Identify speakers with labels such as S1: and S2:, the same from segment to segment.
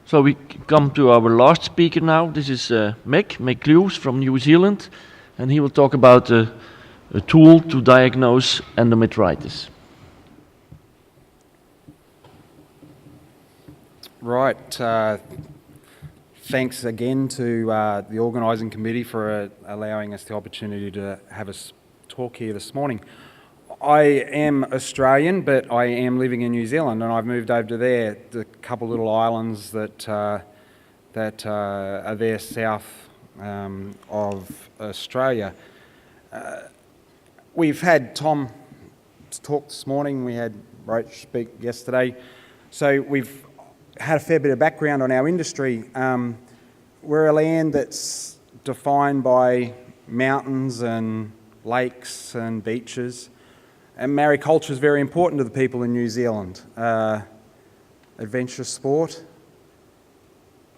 S1: So we come to our last speaker now. This is Mick Clews from New Zealand, and he will talk about a tool to diagnose endometritis.
S2: Right. Thanks again to the organising committee for allowing us the opportunity to have a talk here this morning. I am Australian, but I am living in New Zealand, and I've moved over to there, the couple little islands that are there south of Australia. We've had Tom talk this morning, we had Roach speak yesterday, so we've had a fair bit of background on our industry. We're a land that's defined by mountains and lakes and beaches. And mariculture is very important to the people in New Zealand. Adventure sport,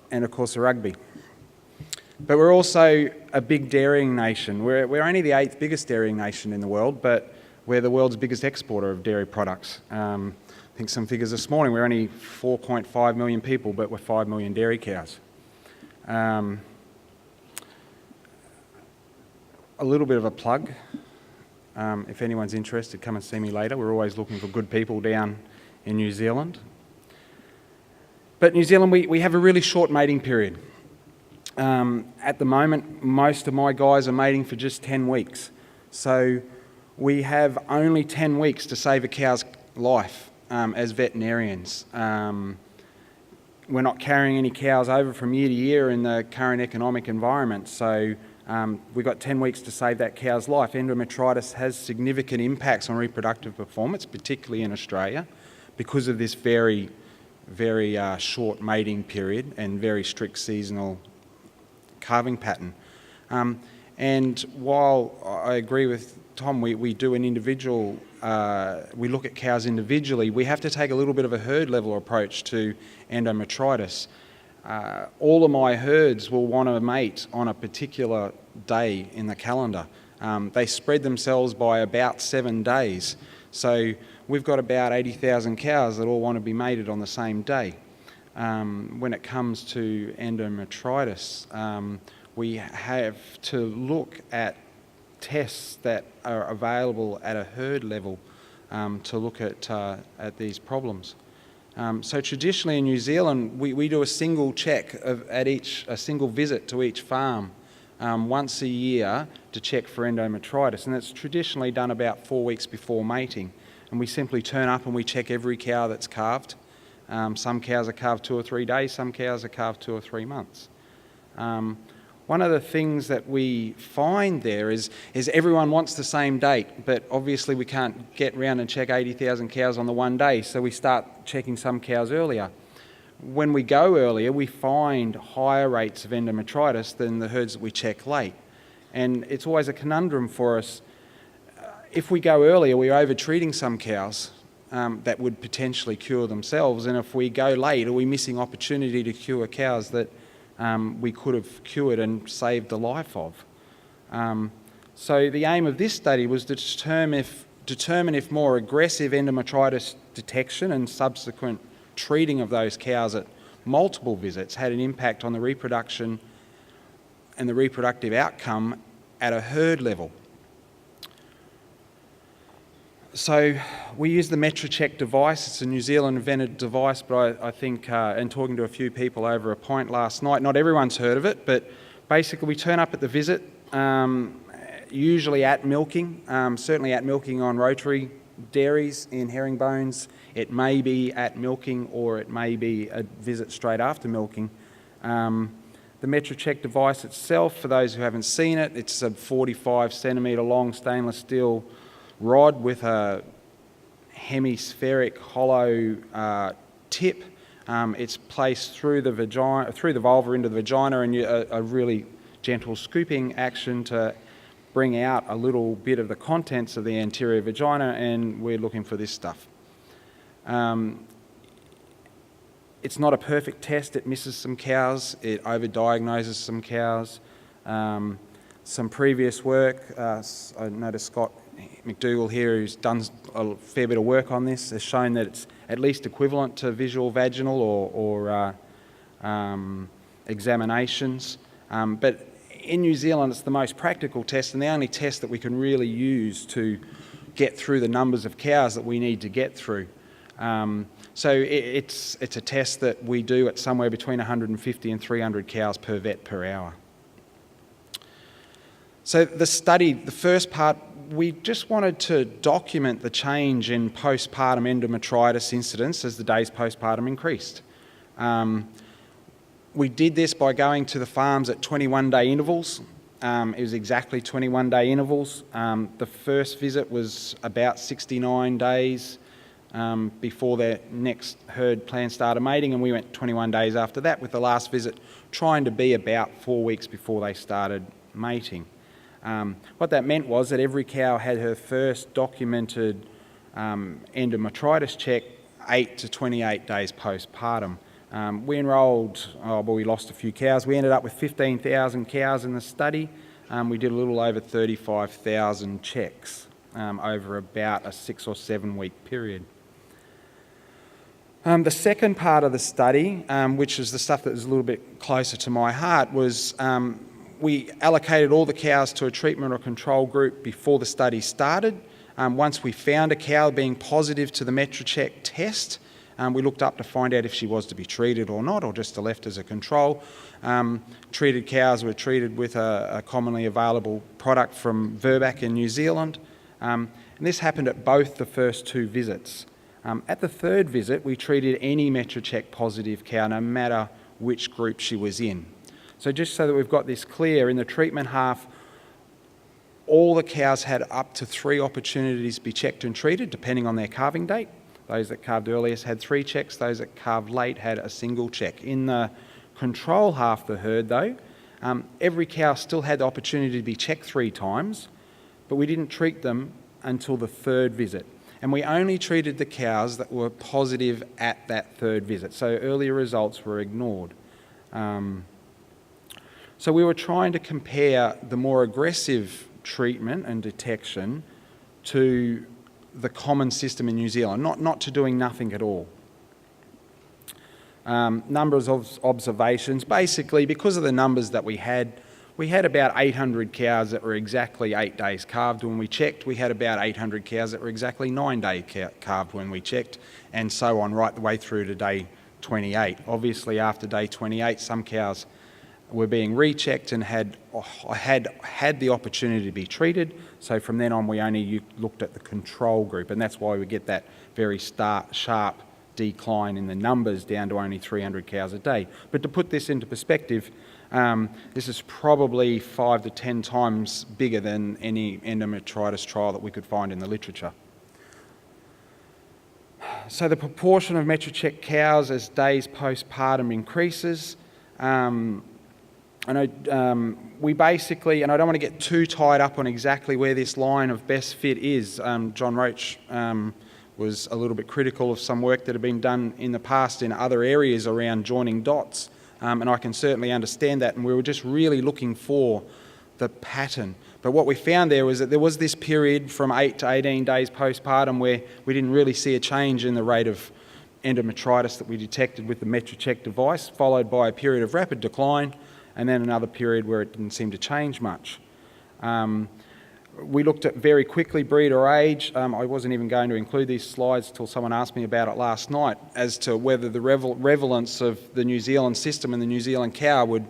S2: and of course the rugby. But we're also a big dairying nation. We're only the 8th biggest dairying nation in the world, but we're the world's biggest exporter of dairy products. I think some figures this morning, we're only 4.5 million people, but we're 5 million dairy cows. A little bit of a plug. If anyone's interested, come and see me later. We're always looking for good people down in New Zealand. But New Zealand, we have a really short mating period. At the moment, most of my guys are mating for just 10 weeks. So we have only 10 weeks to save a cow's life as veterinarians. We're not carrying any cows over from year to year in the current economic environment. So we've got 10 weeks to save that cow's life. Endometritis has significant impacts on reproductive performance, particularly in Australia, because of this very, very short mating period and very strict seasonal calving pattern. And while I agree with Tom, we do an individual, we look at cows individually, we have to take a little bit of a herd level approach to endometritis. All of my herds will want to mate on a particular day in the calendar. They spread themselves by about 7 days. So we've got about 80,000 cows that all want to be mated on the same day. When it comes to endometritis, we have to look at tests that are available at a herd level to look at these problems. So traditionally in New Zealand, we do a single check a single visit to each farm once a year to check for endometritis, and it's traditionally done about 4 weeks before mating. And we simply turn up and we check every cow that's calved. Some cows are calved 2 or 3 days, some cows are calved 2 or 3 months. One of the things that we find there is everyone wants the same date, but obviously we can't get round and check 80,000 cows on the one day, so we start checking some cows earlier. When we go earlier, we find higher rates of endometritis than the herds that we check late. And it's always a conundrum for us. If we go earlier, we're over-treating some cows that would potentially cure themselves, and if we go late, are we missing opportunity to cure cows that we could have cured and saved the life of? So the aim of this study was to determine if more aggressive endometritis detection and subsequent treating of those cows at multiple visits had an impact on the reproduction and the reproductive outcome at a herd level. So we use the Metricheck device. It's a New Zealand invented device, but I think, and talking to a few people over a pint last night, not everyone's heard of it, but basically we turn up at the visit, usually at milking, certainly at milking on rotary dairies in herringbones. It may be at milking, or it may be a visit straight after milking. The Metricheck device itself, for those who haven't seen it, it's a 45 centimetre long stainless steel rod with a hemispheric hollow tip. It's placed through the vagina, through the vulva into the vagina, and a really gentle scooping action to bring out a little bit of the contents of the anterior vagina, and we're looking for this stuff. It's not a perfect test. It misses some cows. It overdiagnoses some cows. Some previous work, I noticed Scott McDougall here, who's done a fair bit of work on this, has shown that it's at least equivalent to visual vaginal or examinations. But in New Zealand, it's the most practical test and the only test that we can really use to get through the numbers of cows that we need to get through. So it's a test that we do at somewhere between 150 and 300 cows per vet per hour. So the study, the first part, we just wanted to document the change in postpartum endometritis incidence as the days postpartum increased. We did this by going to the farms at 21-day intervals. It was exactly 21-day intervals. The first visit was about 69 days before their next herd plan started mating, and we went 21 days after that, with the last visit trying to be about 4 weeks before they started mating. What that meant was that every cow had her first documented endometritis check 8 to 28 days postpartum. We enrolled, we lost a few cows. We ended up with 15,000 cows in the study. We did a little over 35,000 checks over about a 6 or 7 week period. The second part of the study, which is the stuff that was a little bit closer to my heart, was we allocated all the cows to a treatment or control group before the study started. Once we found a cow being positive to the Metricheck test, we looked up to find out if she was to be treated or not, or just left as a control. Treated cows were treated with a commonly available product from Verbac in New Zealand. And this happened at both the first 2 visits. At the third visit, we treated any Metricheck positive cow, no matter which group she was in. So just so that we've got this clear, in the treatment half, all the cows had up to 3 opportunities to be checked and treated, depending on their calving date. Those that calved earliest had 3 checks, those that calved late had a single check. In the control half of the herd, though, every cow still had the opportunity to be checked 3 times, but we didn't treat them until the third visit. And we only treated the cows that were positive at that third visit, so earlier results were ignored. So we were trying to compare the more aggressive treatment and detection to the common system in New Zealand, not to doing nothing at all. Numbers of observations, basically because of the numbers that we had about 800 cows that were exactly 8 days calved when we checked. We had about 800 cows that were exactly 9 days calved when we checked, and so on right the way through to day 28. Obviously after day 28 some cows were being rechecked and had the opportunity to be treated. So from then on we only looked at the control group, and that's why we get that very sharp decline in the numbers down to only 300 cows a day. But to put this into perspective, this is probably 5 to 10 times bigger than any endometritis trial that we could find in the literature. So the proportion of Metricheck cows as days postpartum increases. We basically, and I don't want to get too tied up on exactly where this line of best fit is. John Roach was a little bit critical of some work that had been done in the past in other areas around joining dots, and I can certainly understand that, and we were just really looking for the pattern. But what we found there was that there was this period from 8 to 18 days postpartum where we didn't really see a change in the rate of endometritis that we detected with the Metricheck device, followed by a period of rapid decline, and then another period where it didn't seem to change much. We looked at very quickly breed or age. I wasn't even going to include these slides until someone asked me about it last night, as to whether the relevance of the New Zealand system and the New Zealand cow would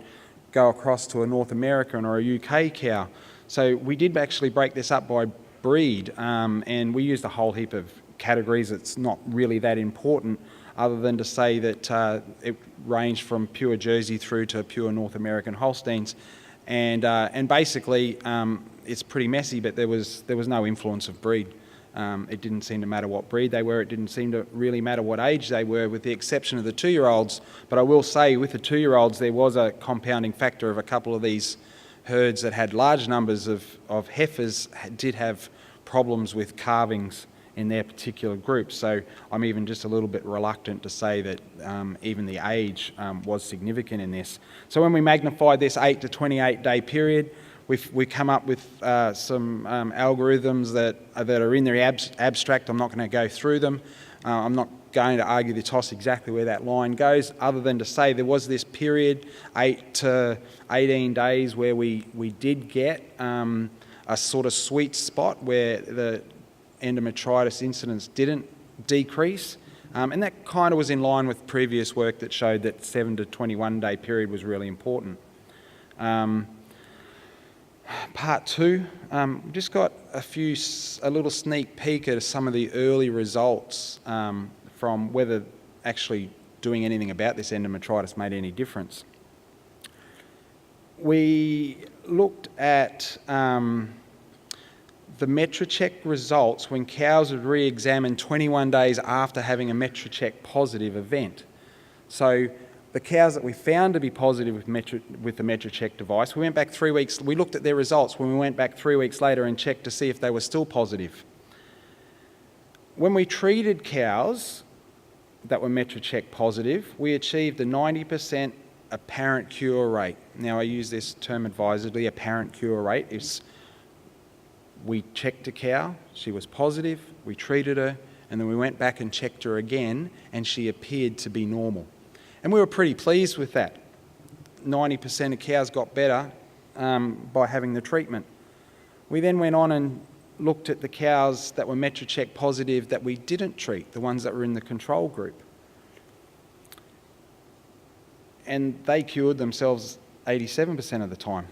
S2: go across to a North American or a UK cow. So we did actually break this up by breed, and we used a whole heap of categories. It's not really that important, other than to say that it ranged from pure Jersey through to pure North American Holsteins, and basically it's pretty messy. But there was no influence of breed. It didn't seem to matter what breed they were. It didn't seem to really matter what age they were, with the exception of the 2-year-olds. But I will say, with the 2-year-olds, there was a compounding factor of a couple of these herds that had large numbers of heifers did have problems with calvings in their particular group. So I'm even just a little bit reluctant to say that even the age was significant in this. So when we magnified this 8 to 28 day period, we come up with some algorithms that are in the abstract. I'm not going to go through them. I'm not going to argue the toss exactly where that line goes, other than to say there was this period, 8 to 18 days, where we did get a sort of sweet spot where the endometritis incidence didn't decrease. And that kind of was in line with previous work that showed that 7 to 21 day period was really important. Part 2, we've just got a little sneak peek at some of the early results from whether actually doing anything about this endometritis made any difference. We looked at the Metricheck results when cows were re-examined 21 days after having a Metricheck positive event. So the cows that we found to be positive with the Metricheck device, we went back 3 weeks, we looked at their results when we went back 3 weeks later and checked to see if they were still positive. When we treated cows that were Metricheck positive, we achieved a 90% apparent cure rate. Now, I use this term advisedly. Apparent cure rate is we checked a cow, she was positive, we treated her, and then we went back and checked her again, and she appeared to be normal. And we were pretty pleased with that. 90% of cows got better by having the treatment. We then went on and looked at the cows that were Metricheck positive that we didn't treat, the ones that were in the control group. And they cured themselves 87% of the time.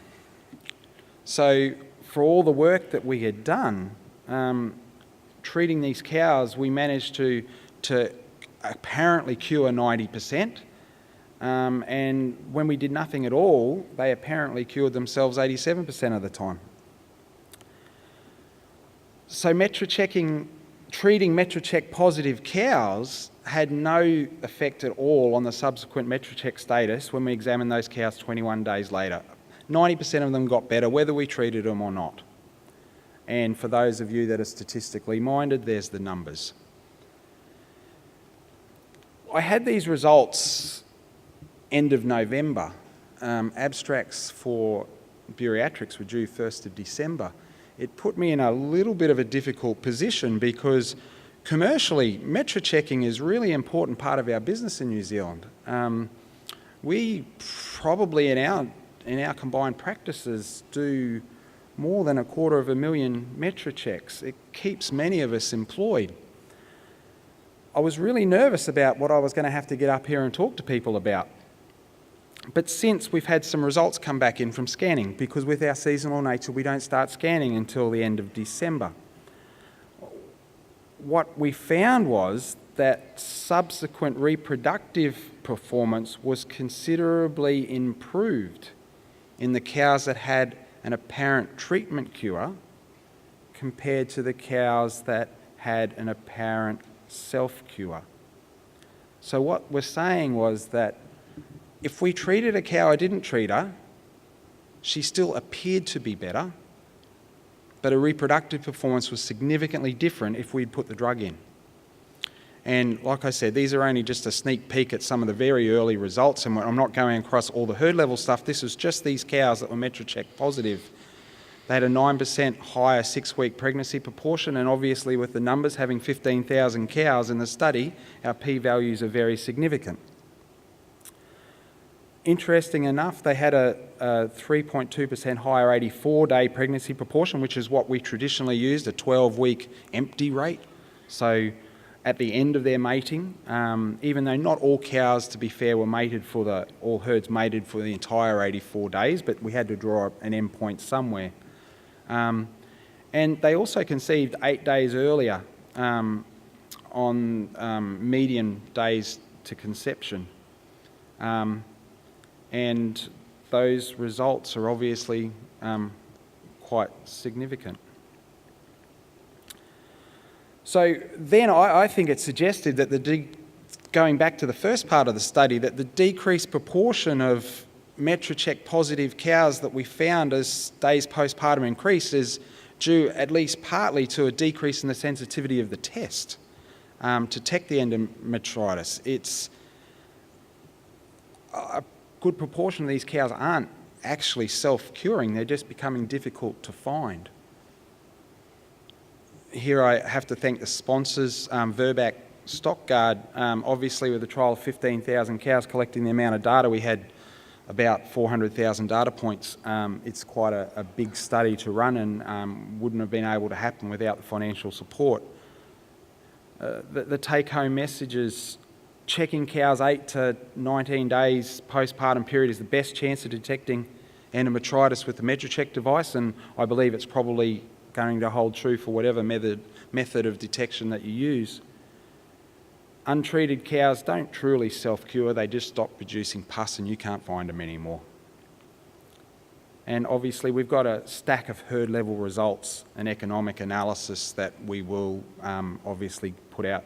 S2: So for all the work that we had done, treating these cows, we managed to apparently cure 90%. And when we did nothing at all, they apparently cured themselves 87% of the time. So treating Metricheck positive cows had no effect at all on the subsequent Metricheck status when we examined those cows 21 days later. 90% of them got better whether we treated them or not. And for those of you that are statistically minded, there's the numbers. I had these results end of November. Abstracts for Buiatrics were due 1st of December. It put me in a little bit of a difficult position because commercially, Metrichecking is a really important part of our business in New Zealand. We probably in our combined practices do more than 250,000 Metrichecks. It keeps many of us employed. I was really nervous about what I was going to have to get up here and talk to people about. But since we've had some results come back in from scanning, because with our seasonal nature we don't start scanning until the end of December, what we found was that subsequent reproductive performance was considerably improved in the cows that had an apparent treatment cure compared to the cows that had an apparent self-cure. So what we're saying was that if we treated a cow or didn't treat her, she still appeared to be better, but her reproductive performance was significantly different if we'd put the drug in. And like I said, these are only just a sneak peek at some of the very early results, and I'm not going across all the herd level stuff. This was just these cows that were Metricheck positive. They had a 9% higher 6-week pregnancy proportion, and obviously with the numbers, having 15,000 cows in the study, our p-values are very significant. Interesting enough, they had a 3.2% higher 84-day pregnancy proportion, which is what we traditionally used, a 12-week empty rate. So at the end of their mating, even though not all cows, to be fair, were mated all herds mated for the entire 84 days, but we had to draw an endpoint somewhere. And they also conceived 8 days earlier on median days to conception. And those results are obviously quite significant. So then I think it suggested that going back to the first part of the study, that the decreased proportion of Metricheck positive cows that we found as days postpartum increased is due at least partly to a decrease in the sensitivity of the test to detect the endometritis. It's a good proportion of these cows aren't actually self-curing, they're just becoming difficult to find. Here I have to thank the sponsors, Verbac stock guard, obviously with a trial of 15,000 cows collecting the amount of data, we had about 400,000 data points. It's quite a big study to run and wouldn't have been able to happen without the financial support. The take-home message is checking cows 8 to 19 days postpartum period is the best chance of detecting endometritis with the Metricheck device, and I believe it's probably going to hold true for whatever method of detection that you use. Untreated cows don't truly self-cure, they just stop producing pus and you can't find them anymore. And obviously we've got a stack of herd level results and economic analysis that we will obviously put out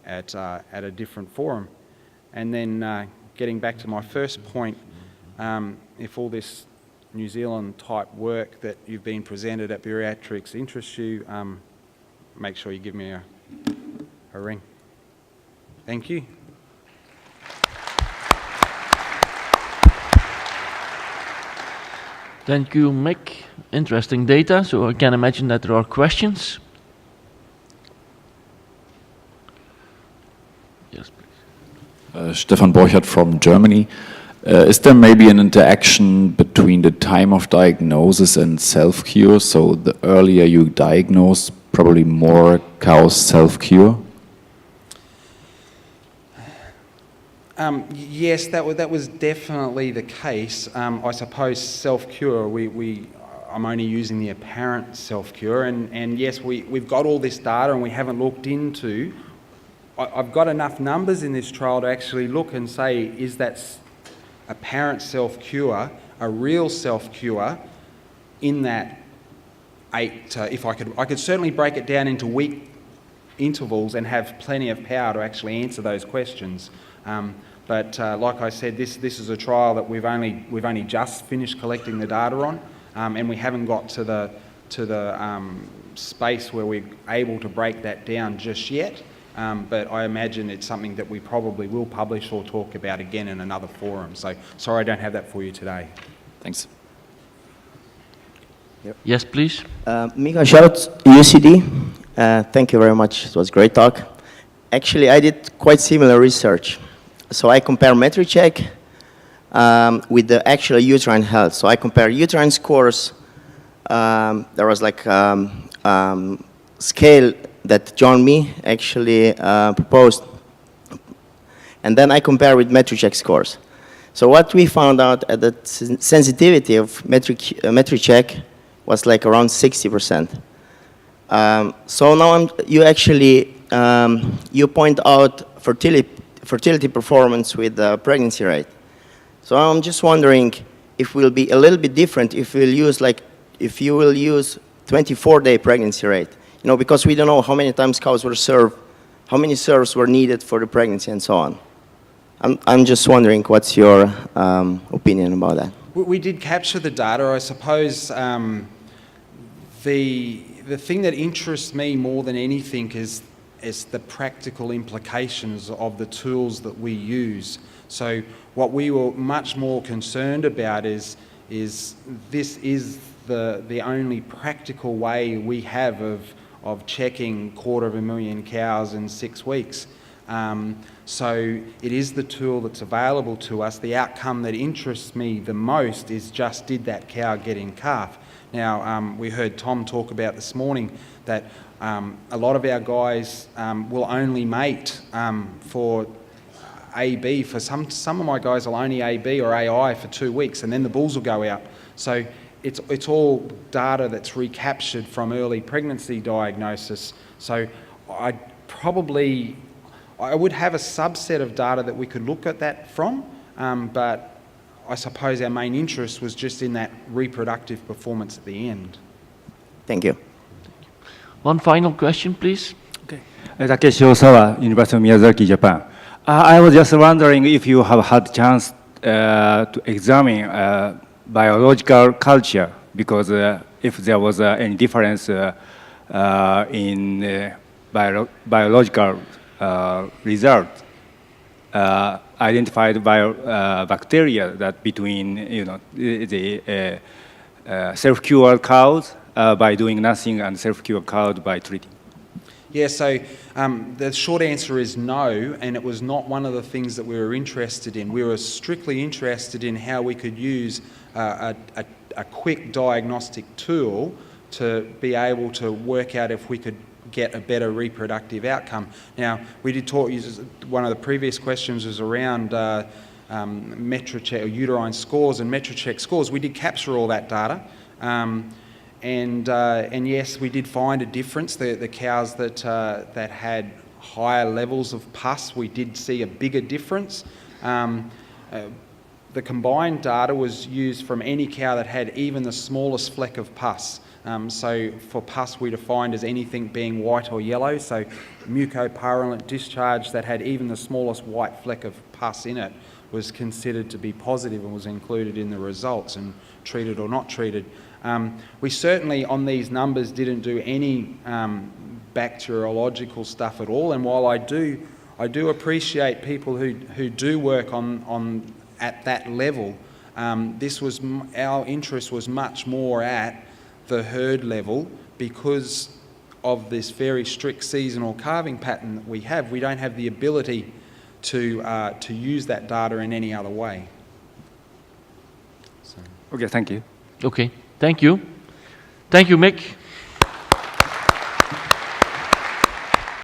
S2: at a different forum. And then getting back to my first point, if all this New Zealand type work that you've been presented at Buiatrics interests you, make sure you give me a ring. Thank you.
S1: Thank you, Mick. Interesting data, so I can imagine that there are questions. Yes, please.
S3: Stefan Borchert from Germany. Is there maybe an interaction between the time of diagnosis and self-cure? So the earlier you diagnose, probably more cows self-cure?
S2: Yes, that was definitely the case. I suppose self-cure, I'm only using the apparent self-cure, and yes, we've got all this data and we haven't looked into. I've got enough numbers in this trial to actually look and say, is that apparent self-cure a real self-cure in that 8 to, if I could certainly break it down into week intervals and have plenty of power to actually answer those questions. But like I said, this is a trial that we've only just finished collecting the data on, and we haven't got to the space where we're able to break that down just yet. But I imagine it's something that we probably will publish or talk about again in another forum. So sorry I don't have that for you today.
S3: Thanks.
S1: Yep. Yes, please.
S4: Mika Shout, UCD. Thank you very much. It was a great talk. Actually, I did quite similar research. So I compare Metricheck with the actual uterine health. So I compare uterine scores. There was like scale that John Mee actually proposed. And then I compare with Metricheck scores. So what we found out at the sensitivity of Metricheck was like around 60%. So now you actually you point out fertility performance with the pregnancy rate. So I'm just wondering if it will be a little bit different if you will use 24-day pregnancy rate. You know, because we don't know how many times cows were served, how many serves were needed for the pregnancy and so on. I'm just wondering what's your opinion about that.
S2: We did capture the data. I suppose the thing that interests me more than anything is the practical implications of the tools that we use. So what we were much more concerned about is this is the only practical way we have of checking 250,000 cows in 6 weeks. So it is the tool that's available to us. The outcome that interests me the most is just, did that cow get in calf? Now, we heard Tom talk about this morning that a lot of our guys will only mate for AB. For some of my guys will only AB or AI for 2 weeks, and then the bulls will go out. So it's all data that's recaptured from early pregnancy diagnosis. So I would have a subset of data that we could look at that from, but I suppose our main interest was just in that reproductive performance at the end.
S4: Thank you.
S1: One final question, please.
S5: Okay. Takeshi Osawa, University of Miyazaki, Japan. I was just wondering if you have had chance to examine biological culture, because if there was any difference in biological result identified by bacteria that between the self-cured cows by doing nothing and self-cured cows by treating.
S2: Yeah, so the short answer is no, and it was not one of the things that we were interested in. We were strictly interested in how we could use a quick diagnostic tool to be able to work out if we could get a better reproductive outcome. Now, we did talk, one of the previous questions was around Metricheck or uterine scores and Metricheck scores. We did capture all that data. And yes, we did find a difference. The cows that had higher levels of pus, we did see a bigger difference. The combined data was used from any cow that had even the smallest fleck of pus. So for pus, we defined as anything being white or yellow. So mucopurulent discharge that had even the smallest white fleck of pus in it was considered to be positive and was included in the results, and treated or not treated. We certainly, on these numbers, didn't do any bacteriological stuff at all. And while I do appreciate people who do work on at that level, our interest was much more at the herd level, because of this very strict seasonal calving pattern that we have. We don't have the ability to use that data in any other way. So.
S5: Okay, thank you.
S1: Okay, thank you. Thank you, Mick.